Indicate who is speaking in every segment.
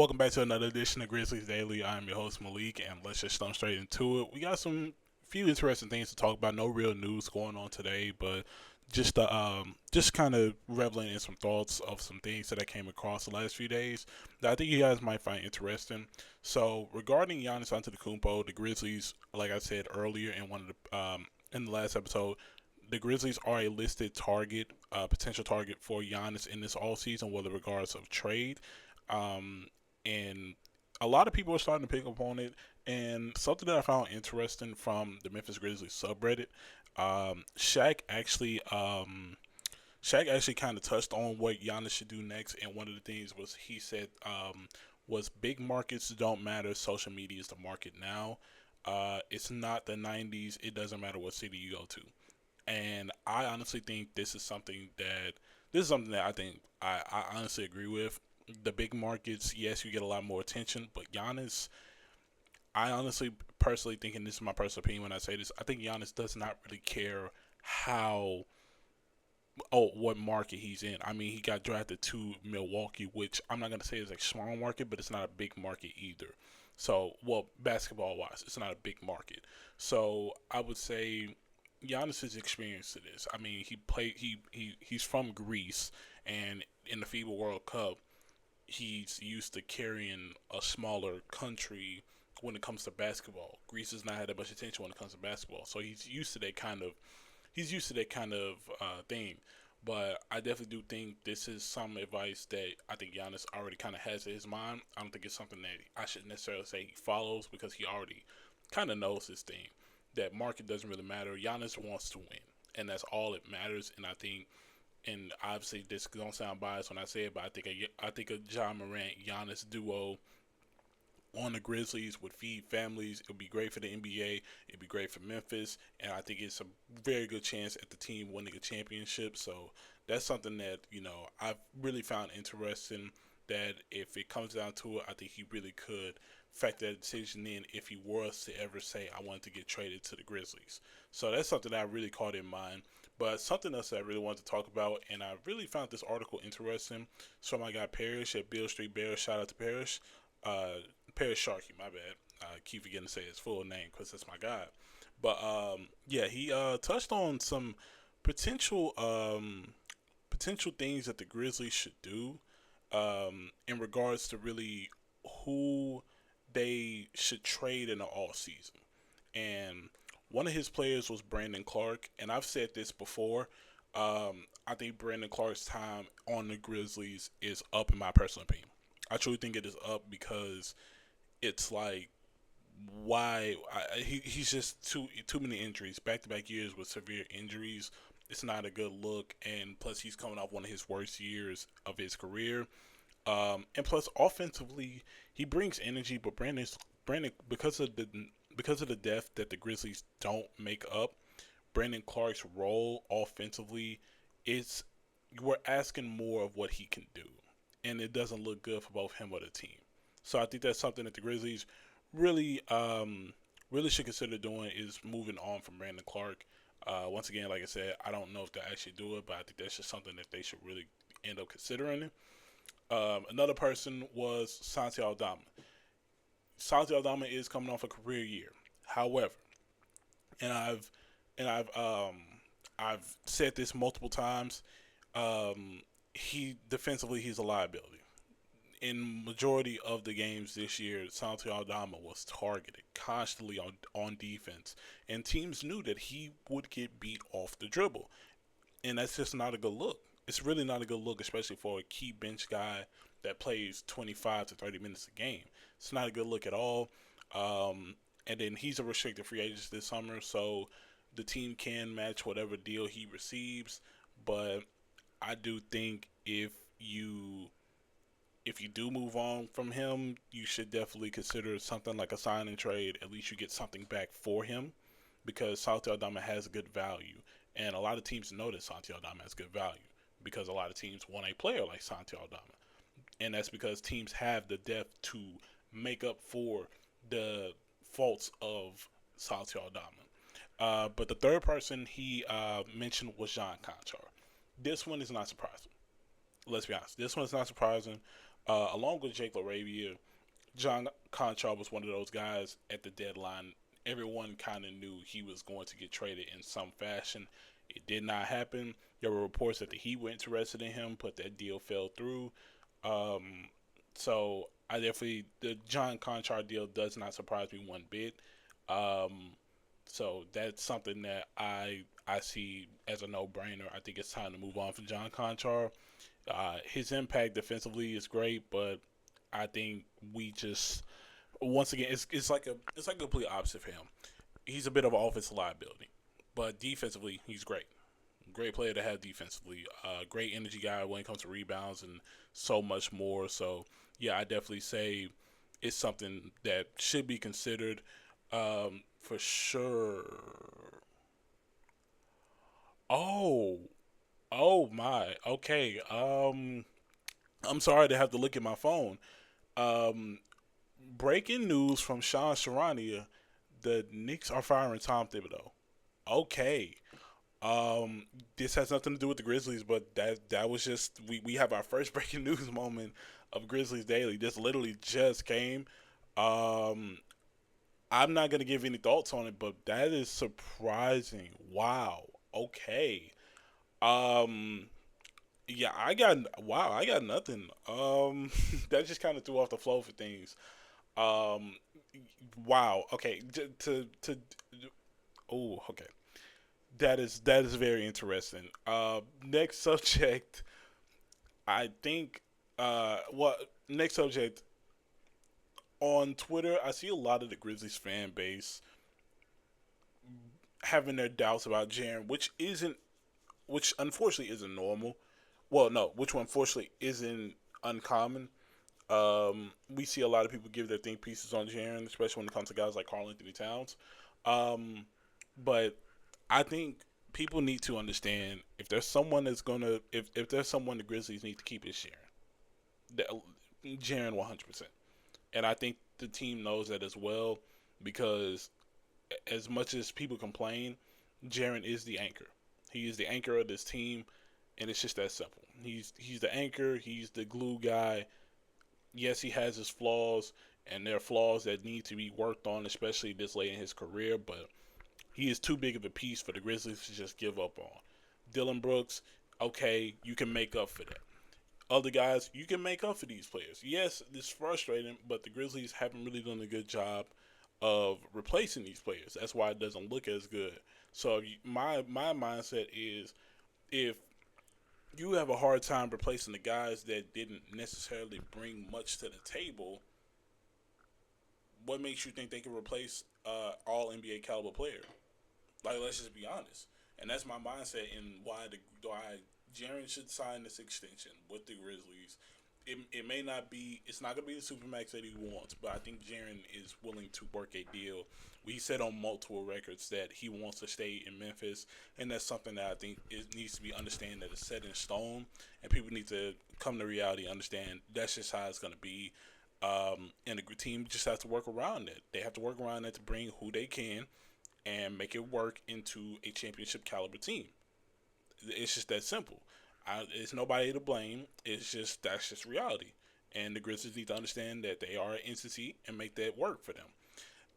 Speaker 1: Welcome back to another edition of Grizzlies Daily. I'm your host Malik, and let's just jump straight into it. We got some few interesting things to talk about. No real news going on today, but just kind of reveling in some thoughts of some things that I came across the last few days that I think you guys might find interesting. So regarding Giannis Antetokounmpo, the Grizzlies, like I said earlier in one of the in the last episode, the Grizzlies are a listed target, potential target for Giannis in this all season, whether regards of trade. Um, and a lot of people are starting to pick up on it. And something that I found interesting from the Memphis Grizzlies subreddit, um, Shaq actually, um, Shaq actually kind of touched on what Giannis should do next. And one of the things was he said was big markets don't matter. Social media is the market now. It's not the '90s. It doesn't matter what city you go to. And I honestly think this is something that I think I honestly agree with. The big markets, yes, you get a lot more attention, but Giannis, I honestly personally think, and this is my personal opinion when I say this, I think Giannis does not really care how what market he's in. I mean, he got drafted to Milwaukee, which I'm not gonna say is a small market, but it's not a big market either. So, well, basketball wise, it's not a big market. So I would say Giannis is experienced to this. I mean, he's from Greece, and in the FIBA World Cup, he's used to carrying a smaller country when it comes to basketball. Greece has not had that much attention when it comes to basketball, so he's used to that kind of thing. But I definitely do think this is some advice that I think Giannis already kind of has in his mind. I don't think it's something that I should necessarily say he follows because he already kind of knows his thing. That market doesn't really matter. Giannis wants to win, and that's all that matters. And I think, and obviously this don't sound biased when I say it, but I think a John Morant Giannis duo on the Grizzlies would feed families. It would be great for the NBA. It'd be great for Memphis, and I think it's a very good chance at the team winning a championship. So that's something that I've really found interesting. That if it comes down to it, I think he really could factor that decision in if he was to ever say I wanted to get traded to the Grizzlies. So that's something that I really caught in mind. But something else that I really wanted to talk about, and I really found this article interesting. So my guy Parrish at Bill Street Bears, shout out to Parrish. Uh, Paris Sharkey, my bad. I keep forgetting to say his full name because that's my guy. But yeah, he touched on some potential potential things that the Grizzlies should do in regards to really who they should trade in the all season. And one of his players was Brandon Clark, and I've said this before. I think Brandon Clark's time on the Grizzlies is up in my personal opinion. I truly think it is up because it's like he's just too many injuries, back to back years with severe injuries. It's not a good look, and plus he's coming off one of his worst years of his career. And plus offensively, he brings energy, but Brandon because of the depth that the Grizzlies don't make up, Brandon Clark's role offensively is we're asking more of what he can do, and it doesn't look good for both him or the team. So I think that's something that the Grizzlies really really should consider doing is moving on from Brandon Clark. Once again, like I said, I don't know if they actually do it, but I think that's just something that they should really end up considering. Another person was Santi Aldama. Santi Aldama is coming off a career year. However, and I've said this multiple times. He defensively he's a liability. In majority of the games this year, Santi Aldama was targeted constantly on defense, and teams knew that he would get beat off the dribble, and that's just not a good look. It's really not a good look, especially for a key bench guy that plays 25 to 30 minutes a game. It's not a good look at all. And then he's a restricted free agent this summer, so the team can match whatever deal he receives. But I do think if you do move on from him, you should definitely consider something like a sign and trade. At least you get something back for him because Santi Aldama has good value. And a lot of teams know that Santi Aldama has good value because a lot of teams want a player like Santi Aldama. And that's because teams have the depth to make up for the faults of Santi Aldama. But the third person he mentioned was Jean Conchar. This one is not surprising. Let's be honest. This one's not surprising. Along with Jake LaRavia, John Conchar was one of those guys at the deadline. Everyone kind of knew he was going to get traded in some fashion. It did not happen. There were reports that the Heat were interested in him, but that deal fell through. Um, so I definitely the John Conchar deal does not surprise me one bit. Um, so that's something that I see as a no brainer. I think it's time to move on from John Conchar. His impact defensively is great, but I think we just once again it's like a complete opposite for him. He's a bit of an offensive liability, but defensively he's great. Great player to have defensively. Great energy guy when it comes to rebounds and so much more. So yeah, I definitely say it's something that should be considered for sure. Oh, oh my. Okay. I'm sorry to have to look at my phone. Um, Breaking news from Sean Sharania: the Knicks are firing Tom Thibodeau. Okay. This has nothing to do with the Grizzlies, but that was just we have our first breaking news moment of Grizzlies Daily. This literally just came. Um, I'm not gonna give any thoughts on it, but that is surprising. Wow. Okay. Um, yeah, I got nothing. That just kind of threw off the flow for things. Um, wow. Okay. To oh, okay. That is very interesting. Next subject. I think. What next subject on Twitter? I see a lot of the Grizzlies fan base having their doubts about Jaren, which unfortunately isn't normal. Well, no, which unfortunately isn't uncommon. We see a lot of people give their think pieces on Jaren, especially when it comes to guys like Karl Anthony Towns. Um, but I think people need to understand if there's someone the Grizzlies need to keep is Jaren. Jaren 100%, and I think the team knows that as well because as much as people complain, Jaren is the anchor. He is the anchor of this team, and it's just that simple. He's the anchor. He's the glue guy. Yes, he has his flaws, and there are flaws that need to be worked on, especially this late in his career. But he is too big of a piece for the Grizzlies to just give up on. Dylan Brooks, okay, you can make up for that. Other guys, you can make up for these players. Yes, it's frustrating, but the Grizzlies haven't really done a good job of replacing these players. That's why it doesn't look as good. So my mindset is if you have a hard time replacing the guys that didn't necessarily bring much to the table, what makes you think they can replace all NBA caliber player? Like, let's just be honest. And that's my mindset in why Jaren should sign this extension with the Grizzlies. It may not be, it's not going to be the supermax that he wants, but I think Jaren is willing to work a deal. We said on multiple records that he wants to stay in Memphis, and that's something that I think it needs to be understood that it's set in stone, and people need to come to reality and understand that's just how it's going to be. And the team just has to work around it. They have to work around it to bring who they can and make it work into a championship caliber team. It's just that simple. It's nobody to blame. It's just that's just reality, and the Grizzlies need to understand that they are an entity and make that work for them.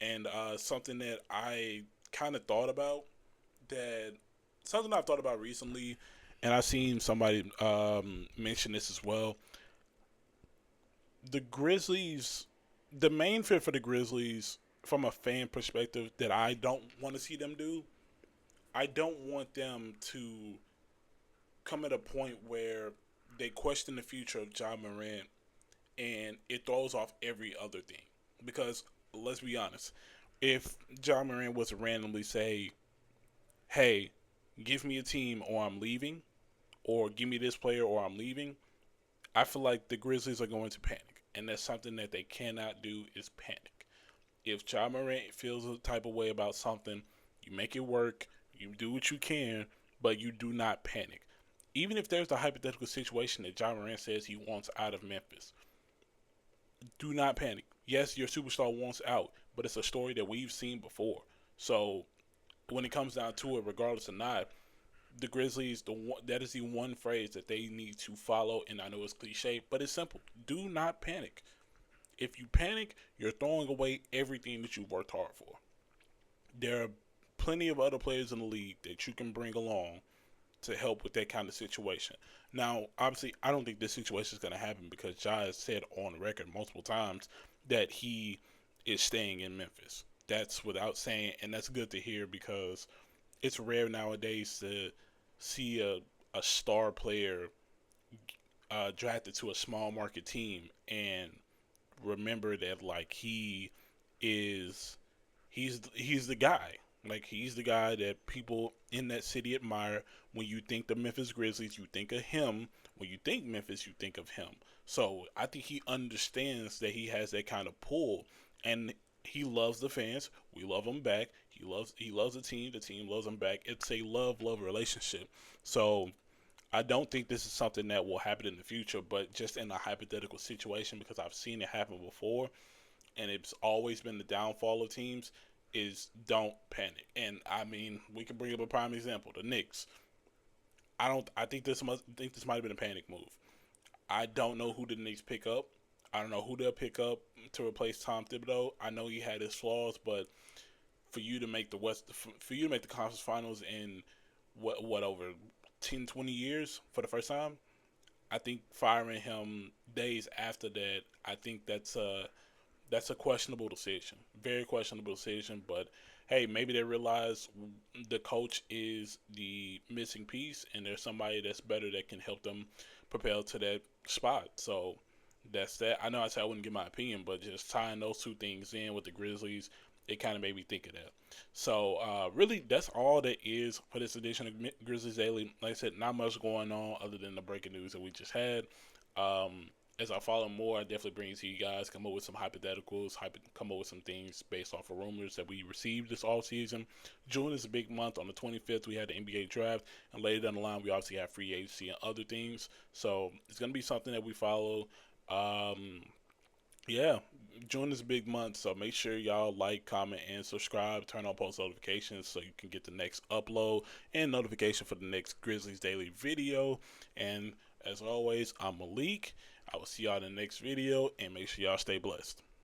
Speaker 1: And something that I kind of thought about that something I've thought about recently, and I've seen somebody mention this as well. The Grizzlies, the main fit for the Grizzlies, from a fan perspective, that I don't want to see them do. I don't want them to come at a point where they question the future of John Morant and it throws off every other thing. Because let's be honest, if John Morant was to randomly say, "Hey, give me a team or I'm leaving," or "Give me this player or I'm leaving," I feel like the Grizzlies are going to panic, and that's something that they cannot do is panic. If John Morant feels a type of way about something, you make it work, you do what you can, but you do not panic. Even if there's a hypothetical situation that John Morant says he wants out of Memphis, do not panic. Yes, your superstar wants out, but it's a story that we've seen before. So when it comes down to it, regardless or not, the Grizzlies, that is the one phrase that they need to follow. And I know it's cliche, but it's simple: do not panic. If you panic, you're throwing away everything that you've worked hard for. There are plenty of other players in the league that you can bring along to help with that kind of situation. Now, obviously, I don't think this situation is going to happen because Ja has said on the record multiple times that he is staying in Memphis. That's without saying, and that's good to hear because it's rare nowadays to see a star player drafted to a small market team and remember that like is he's the guy. Like he's the guy that people in that city admire. When you think the Memphis Grizzlies, you think of him. When you think Memphis, you think of him. So I think he understands that he has that kind of pull, and he loves the fans. We love him back. He loves the team. The team loves him back. It's a love relationship. So I don't think this is something that will happen in the future, but just in a hypothetical situation because I've seen it happen before and it's always been the downfall of teams is don't panic. And I mean, we can bring up a prime example, the Knicks. I think this might have been a panic move. I don't know who the Knicks pick up. I don't know who they'll pick up to replace Tom Thibodeau. I know he had his flaws, but for you to make the conference finals in what over 10, 20 years for the first time, I think firing him days after that, I think that's a questionable decision. Very questionable decision, but hey, maybe they realize the coach is the missing piece and there's somebody that's better that can help them propel to that spot. So that's that. I know I said I wouldn't give my opinion, but just tying those two things in with the Grizzlies, it kind of made me think of that. So really, that's all that is for this edition of Grizzlies Daily. Like I said, not much going on other than the breaking news that we just had. As I follow more, I definitely bring it to you guys. Come up with some hypotheticals, come up with some things based off of rumors that we received this all season. June is a big month. On the 25th, we had the NBA draft, and later down the line, we obviously have free agency and other things. So it's gonna be something that we follow. Um, yeah, June is a big month, so make sure y'all like, comment, and subscribe. Turn on post notifications so you can get the next upload and notification for the next Grizzlies Daily video. And as always, I'm Malik. I will see y'all in the next video, and make sure y'all stay blessed.